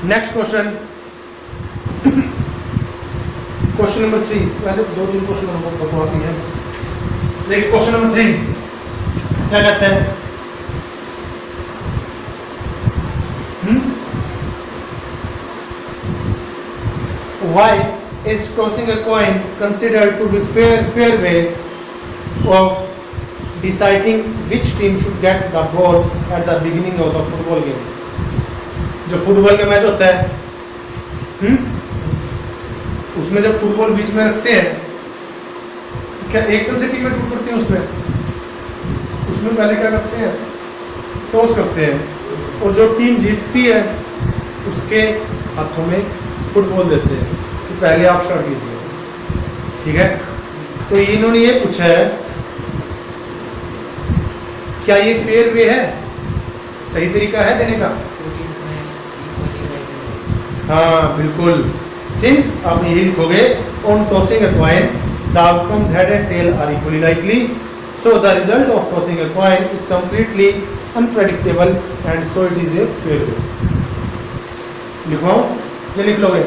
Next question, question number 3। पहले 2-3 question number बकवास ही है। देखिए क्वेश्चन नंबर 3 क्या कहते हैं, Why is tossing a coin considered to be fair way of deciding which team should get the ball at the beginning of the football game? जो football का match होता है, उसमें जब फुटबॉल बीच में रखते हैं, क्या एकदम से टीम में टूट करते हैं? उसमें पहले क्या करते हैं, टॉस करते हैं, और जो टीम जीतती है उसके हाथों में फुटबॉल देते हैं कि पहले आप स्टार्ट कीजिए। ठीक है, तो इन्होंने ये पूछा है क्या ये फेयर वे है, सही तरीका है देने का? हाँ बिल्कुल। सिंस आप यही लिखोगे, on tossing a coin the outcomes head and tail are equally likely, so the result of tossing a coin is completely unpredictable and so it is a fair way. लिखो, ये लिख लोगे,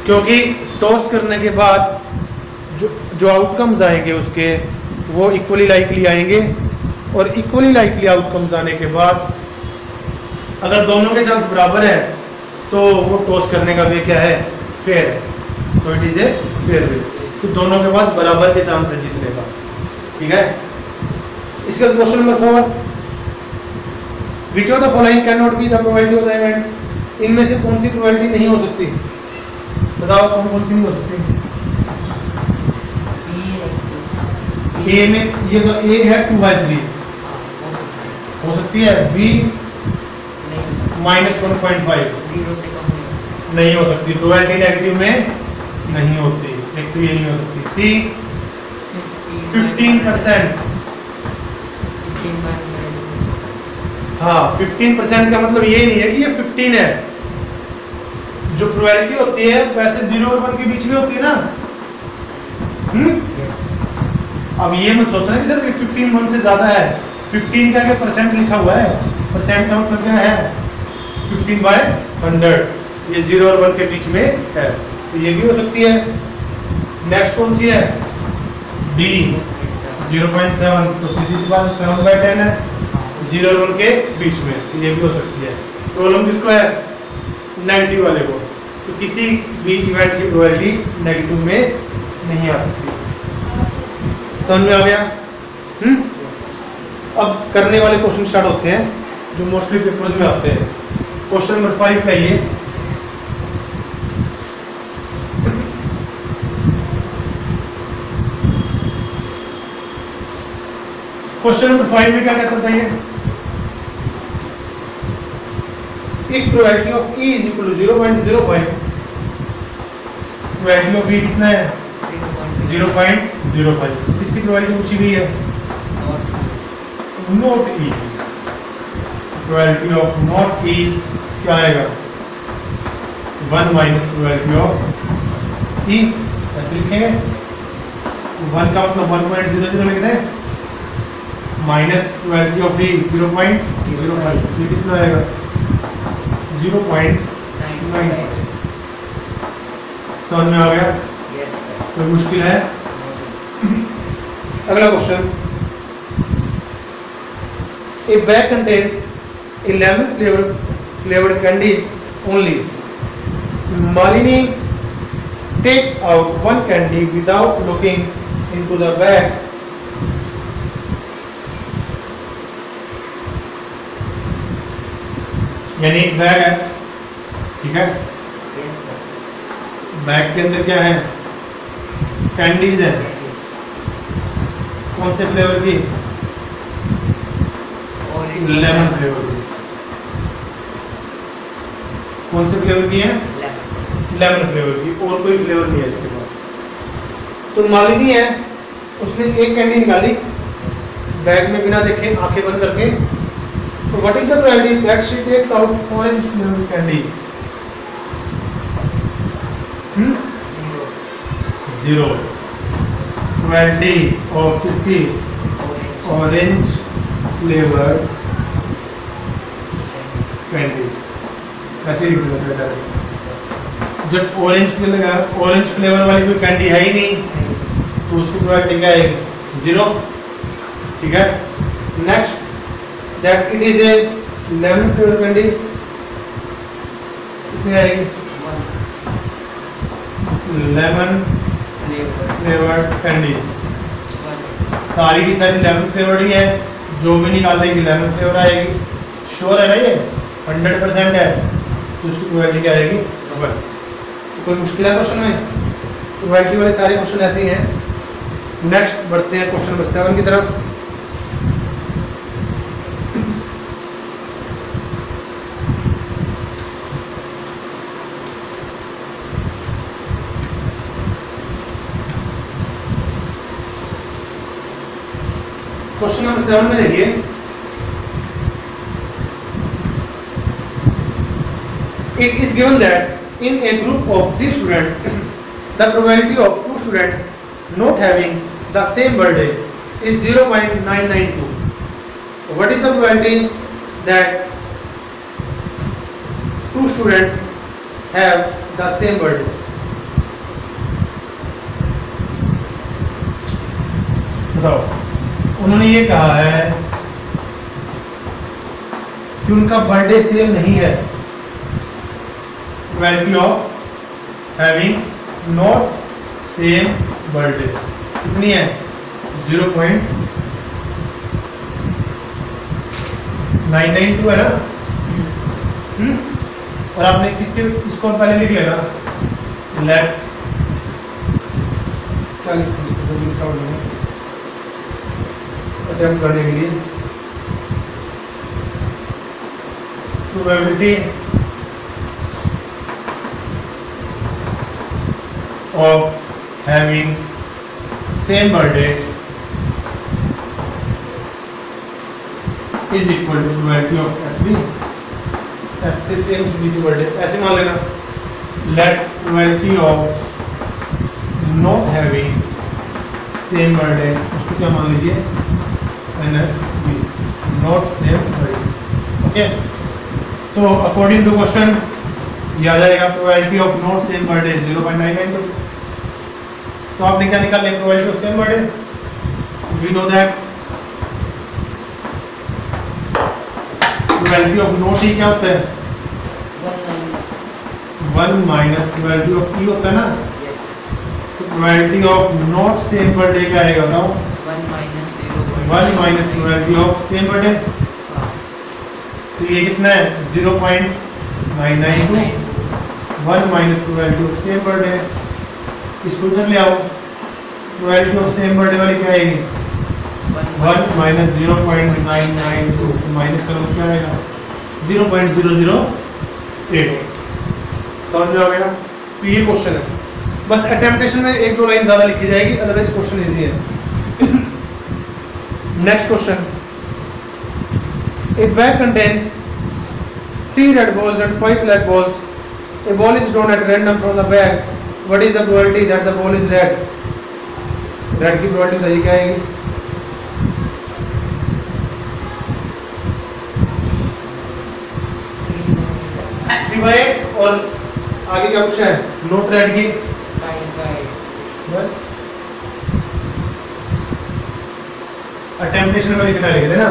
क्योंकि टॉस करने के बाद जो आउटकम्स आएंगे उसके वो इक्वली लाइकली आएंगे, और इक्वली लाइकली आउटकम्स आने के बाद अगर दोनों के चांस बराबर है तो वो टॉस करने का वे क्या है, फेयर है। So it is a fair way, तो दोनों के पास बराबर के चांस है जीतने का। ठीक है, इसका question number 4, which of the following can not be the probability of the event? इनमें से कौन सी प्रोबेबिलिटी नहीं हो सकती? बताओ कौन सी नहीं हो सकती? ए में ये तो ए है 2/3 हो सकती है, बी -1.5 नहीं हो सकती, प्रोबेबिलिटी नेगेटिव में नहीं होती, एक तो ये नहीं हो सकती। सी 15%, हाँ 15% का मतलब ये नहीं है कि ये 15 है, जो प्रोबेबिलिटी होती है वैसे 0 और 1 के बीच में होती है ना। अब ये मत सोचना कि सर 15 1 से ज्यादा है, 15 का क्या परसेंट लिखा हुआ है, परसेंट का मतलब क्या है 15/100, ये 0 और 1 के बीच में है, तो ये भी हो सकती है। नेक्स्ट कौन सी है, डी 0.7, तो सीधी सी बात 7/10 है, 0 और 1 के बीच में, तो ये भी हो सकती है। प्रॉब्लम किसको है, नेगेटिव वाले को, तो किसी भी इवेंट की प्रोबेबिलिटी नेगेटिव में नहीं आ सकती। समझ में आ गया? अब करने वाले क्वेश्चन स्टार्ट होते हैं जो मोस्टली पेपर्स में आते हैं। क्वेश्चन नंबर 5 का ये, क्वेश्चन नंबर 5 में क्या कहता था ये, if probability of E is equal to 0.05, probability of E कितना है 0.05, इसकी प्रोबेबिलिटी पूछी गई है not E, probability of not E क्या आएगा 1 माइनस प्रोबेबिलिटी ऑफ E, ऐसे लिखेंगे 1 का मतलब 1.00 लिख दें माइनस प्रोबेबिलिटी ऑफ E 0.05, ये कितना आएगा 0.95। समझ में आ गया? कोई मुश्किल है? अगला question, a bag contains 11 flavored candies only. Malini takes out one candy without looking into the bag. यानी एक बैग है, ठीक है, बैग के अंदर क्या है, कैंडीज है, कौन से फ्लेवर की, लेमन फ्लेवर की, कौन से फ्लेवर की है, लेमन फ्लेवर की, और कोई फ्लेवर नहीं है इसके पास। तो मालिनी है, उसने एक कैंडी निकाली बैग में बिना देखे, आंखें बंद करके, तो what is the probability that she takes out orange flavour candy? 0। Probability of किसकी, ऑरेंज फ्लेवर कैंडी, ऐसे ही लिख देना चाहिए डायरेक्ट। जब ऑरेंज फ्लेवर वाली कोई कैंडी है ही नहीं तो उसकी प्रोबेबिलिटी क्या आएगी 0। ठीक है। Next that it is A lemon flavour candy, कितनी आएगी लेमन फ्लेवर्ड कैंडी। सारी की सारी लेमन फ्लेवर्ड ही है, जो भी निकाल देगी लेमन फ्लेवर आएगी। श्योर है ना ये 100% है, तो उसकी प्रोबेबिलिटी क्या आएगी 1। कोई मुश्किल है क्वेश्चन में? प्रोबेबिलिटी वाले सारे क्वेश्चन ऐसे ही हैं। नेक्स्ट बढ़ते हैं क्वेश्चन नंबर 7 की तरफ। क्वेश्चन नंबर 7 में देखिए, it is given that in a group of 3 students the probability of 2 students not having the same birthday is 0.992. What is the probability that 2 students have the same birthday? बताओ। उन्होंने ये कहा है कि उनका birthday same नहीं है। Probability of having not same birthday कितनी है 0.992 है ना। और आपने किसके इसको पहले लिख लेना लेट क्या लिखा अटेम्प्ट करने के लिए probability of having same birthday is equal to probability of SB, S से सेम BC बर्थडे ऐसे मान लेना। let probability of not having same birthday उसको क्या मान लीजिए NSB, not same birthday। Okay, तो अकॉर्डिंग टू क्वेश्चन ये आ जाएगा probability of not same birthday 0.992। तो आपने क्या निकाल लिया probability of same birthday? We know that probability of not ही क्या होता है 1 माइनस प्रोबेबिलिटी ऑफ ई होता है ना। तो probability of not same birthday क्या आएगा बताओ 1 minus probability of same birthday. तो ये कितना है 0.992 1 minus probability of same birthday. इसको इधर ले आओ, प्रोबेबिलिटी ऑफ सेम बर्थडे वाली क्या आएगी 1 माइनस 0.992 माइनस करो क्या आएगा 0.008। समझ में आ गया? तो ये क्वेश्चन है, बस अटेम्प्टेशन में 1-2 लाइन ज्यादा लिखी जाएगी, अदरवाइज क्वेश्चन इजी है। Next question, a bag contains 3 red balls and 5 black balls. A ball is drawn at random from the bag. What is the probability that the ball is red? Red की probability बताइए क्या आएगी? 3/8 और आगे क्या पूछा है? नोट रेड की 5/8। बस अटेम्प्टेशन में लिखना लिख देना,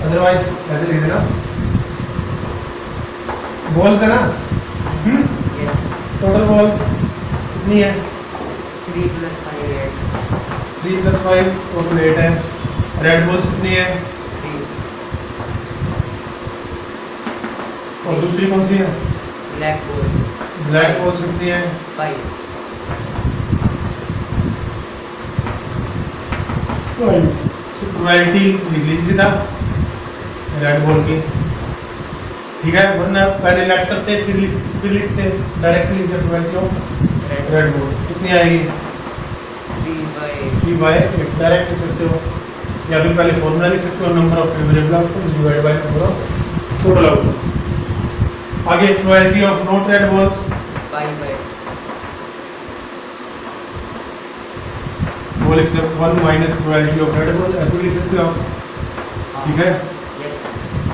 अदरवाइज ऐसे लिख देना। बॉल्स है ना? टोटल बॉल्स कितनी है 3 + 5 8। 3 + 5 टोटल 8 है। रेड बॉल्स कितनी है 3। और दूसरी कौन सी है ब्लैक बॉल्स कितनी है 5। प्रोबेबिलिटी लिख लीजिए सीधा रेड बॉल की। ठीक है, वरना पहले लेट करते फिर लिखते directly probability of red ball कितनी आएगी 3/8 डायरेक्ट लिख सकते हो, या फिर पहले फॉर्मूला लिख सकते हो number of favourable outcomes divided by number of total outcomes. आगे probability of not red balls 5/8। वो लिख सकते हो 1 minus probability of red ball, ऐसे लिख सकते हो आप। ठीक है,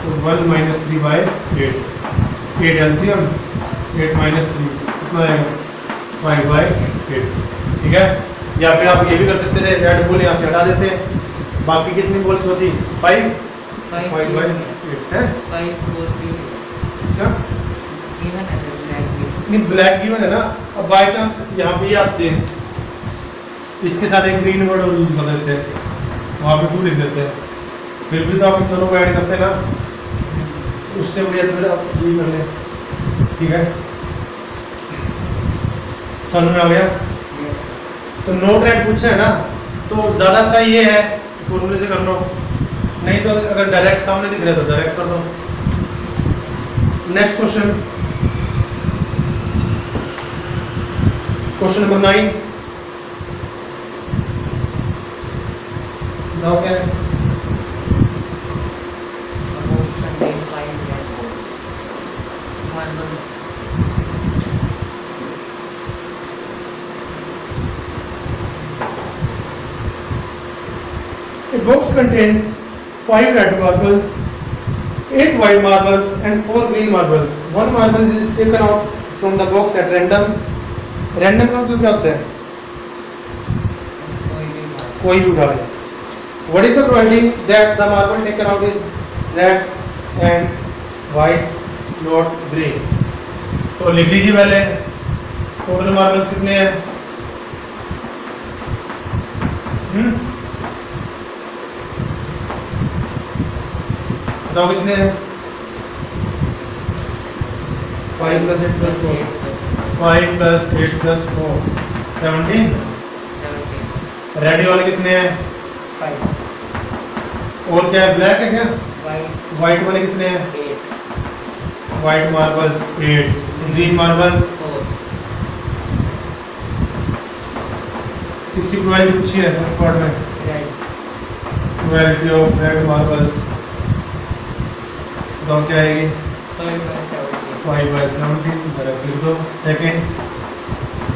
तो 1 - 3/8। 8 एलसीएम 8 माइनस 3 कितना आएगा 5/8, ठीक है। या फिर आप ये भी कर सकते थे, रेड बॉल यहाँ से हटा देते हैं, बाकी कितनी बॉल सोची 5 5/8 है 5 4 3 क्या इवन है ब्लैक भी नहीं, ब्लैक गिवन है ना। अब बाय चांस यहाँ पे आते हैं, इसके साथ एक ग्रीन वर्ड और यूज कर देते हैं, वहाँ पे 2 लिख देते हैं, फिर भी तो आप इन दोनों को ऐड करते हैं ना, उससे बढ़िया तो फिर आप यही कर लें, ठीक है। समझ में आ गया। तो नोट रेड पूछा है ना, तो ज़्यादा अच्छा ये है फॉर्मूले से कर लो, नहीं तो अगर डायरेक्ट सामने दिख रहा है तो डायरेक्ट कर दो। नेक्स्ट क्वेश्चन, क्वेश्चन नंबर 9 बताओ क्या है। box contain 5 black balls. Marble. A box contains 5 red marbles, 8 white marbles and 4 green marbles. One marble is taken out from the box at random. Random का मतलब क्या होता है? कोई भी उठा ले। What is the probability that the marble taken out is red and white, not green? तो लिख लीजिए पहले टोटल मार्बल्स कितने हैं। बताओ कितने हैं। 5 + 8 + 4 5 + 8 + 4 17। 17 रेड वाले कितने हैं 5 और क्या है ब्लैक है क्या। white व्हाइट वाले कितने हैं 8 व्हाइट मार्बल्स 8 ग्रीन मार्बल्स 4 इसकी प्रोबेबिलिटी पूछी है फर्स्ट पार्ट में। red probability of red marbles बताओ क्या आएगी 5/17 बराबर लिख दो। सेकंड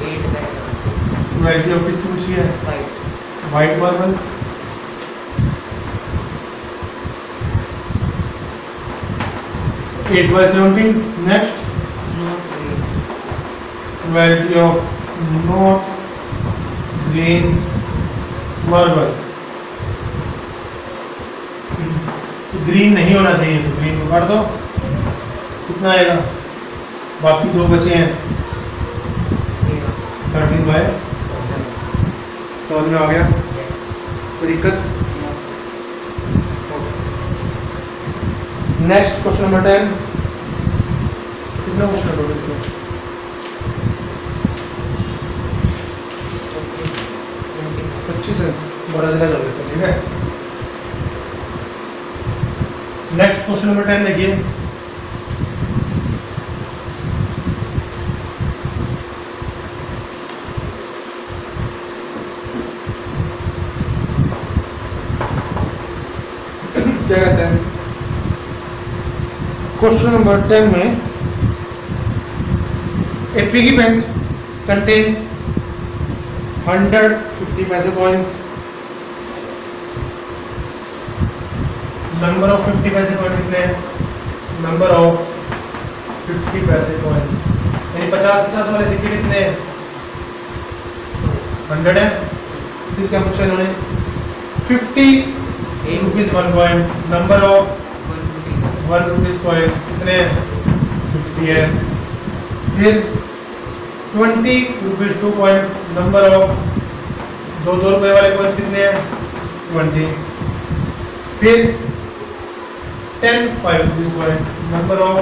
8/17 प्रोबेबिलिटी ऑफ किसकी पूछी है white white marbles 8/17। Next not green probability of not green marble, green नहीं होना चाहिए तो ग्रीन को काट दो। कितना आएगा बाकी 2 बचे हैं 13/7। समझ में आ गया कोई दिक्कत। Next question number 10। कितना क्वेश्चन है टोटल 25 है, बड़ा जगह चल लेते हैं, ठीक है। नेक्स्ट क्वेश्चन नंबर 10 देखिए। क्या कहते हैं क्वेश्चन नंबर 10 में ए पिगी बैंक कंटेन्स 150 पैसे कॉइन्स। नंबर ऑफ 50 पैसे कॉइन कितने हैं नंबर ऑफ 50 पैसे कॉइन्स यानी 50-50 वाले सिक्के कितने हैं 100 है। फिर क्या पूछा इन्होंने 50 rupees 1 coin, number of 1 rupees coin कितने 50 है। फिर 20 रुपीज 2 कॉइन्स, नंबर ऑफ 2 रुपए वाले कॉइन्स कितने हैं 20। फिर 10 5 रुपीज कॉइन, नंबर ऑफ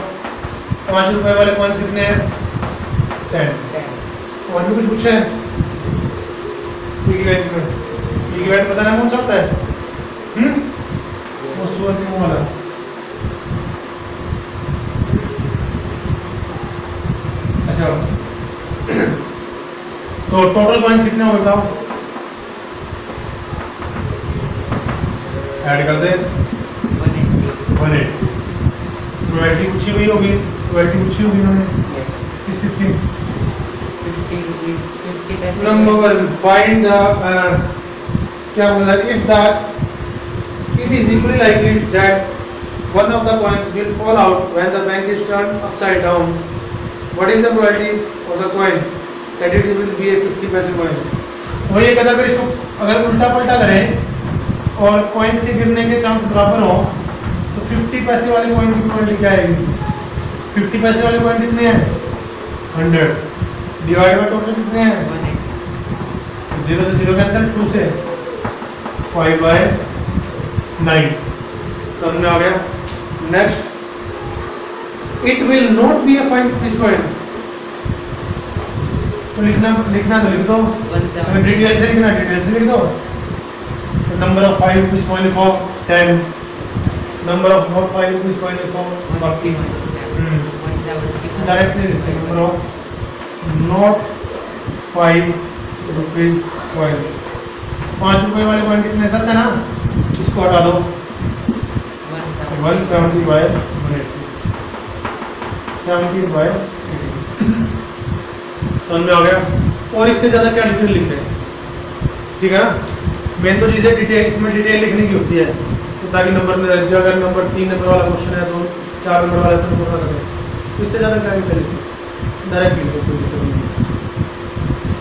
5 रुपए वाले कॉइन्स कितने हैं 10। और भी कुछ पूछा है पिगी बैंक में। पिगी बैंक पता ना कौन सा होता है वो सूरज वाला। अच्छा तो टोटल कॉइन्स कितने हो बताओ ऐड कर दे 180। रॉयल्टी पूछी हुई होगी, रॉयल्टी पूछी होगी उन्होंने किस किस की। 50 rupees 50 पैसे नंबर 1 फाइंड द क्या बोला if the it is equally likely that one of the coins will fall out when the bank is turned upside down. What is the probability of the coin that it will be a 50 पैसे coin? और ये कहता अगर इसको अगर उल्टा पलटा करें और कॉइन्स के गिरने के चांस बराबर हो तो 50 पैसे वाले कॉइन की प्रोबेबिलिटी क्या आएगी? 50 पैसे वाले कॉइन कितने हैं? 100 डिवाइड बाय टोटल कितने हैं? 0 से 0 कैंसिल, 2 से 5/9 समझ में आ गया। Next, it will not be A 5 rupees coin. तो लिखना तो लिख दो, अगर डिटेल से लिखना डिटेल से लिख दो। तो नंबर ऑफ 5 रुपीज कॉइन लिखो 10, number of not 5 rupees coin लिखो 40। डायरेक्टली लिखते हैं number of not 5 rupees coin. 5 रुपए वाले कॉइन कितने? 10 है ना, इसको हटा दो 170/180 70/80 समझ में आ गया। और इससे ज़्यादा क्या डिटेल लिखे, ठीक है ना। मेन तो चीज़ें डिटेल, इसमें डिटेल लिखने की होती है तो ताकि नंबर में दर्ज, अगर नंबर 3 नंबर वाला क्वेश्चन है तो 4 नंबर वाला तो नंबर वाला करें, तो इससे ज़्यादा क्या डिटेल लिखे, डायरेक्ट लिखो, कोई दिक्कत नहीं।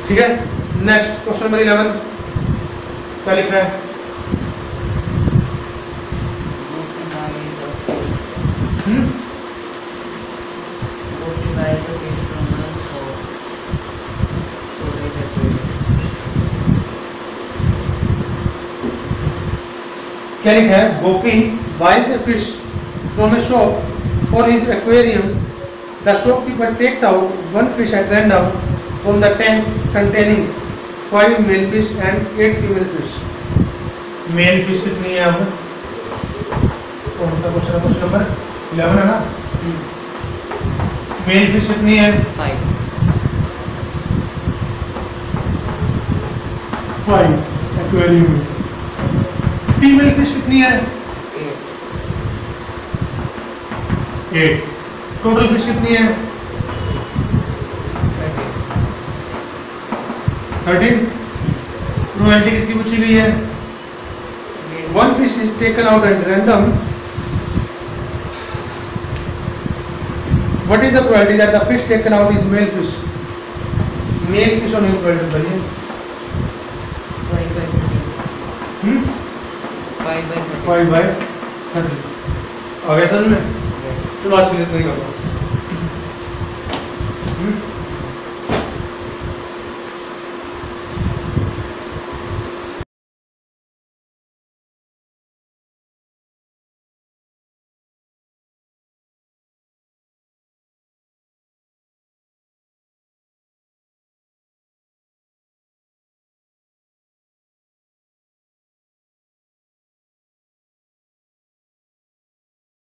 ठीक है, नेक्स्ट क्वेश्चन नंबर 11 क्या लिखा है? क्या लिखा है? गोपी buys a fish from a shop for his aquarium. The shopkeeper takes out one fish at random from the tank containing 5 male fish and 8 female fish. Male fish कितनी है? अब कौन सा क्वेश्चन है? क्वेश्चन नंबर 11 है ना। Mail fish कितनी है? 5 एक्वेरियम में। फीमेल फिश कितनी है? 8। टोटल फिश कितनी है? 13। प्रोबेबिलिटी किसकी पूछी गई है? One fish is taken out at random. What is the probability that the fish taken out is male fish? Male fish होने की probability बताइए। 5/30 आ गया समझ में? चलो आज के लिए इतना ही करता हूँ।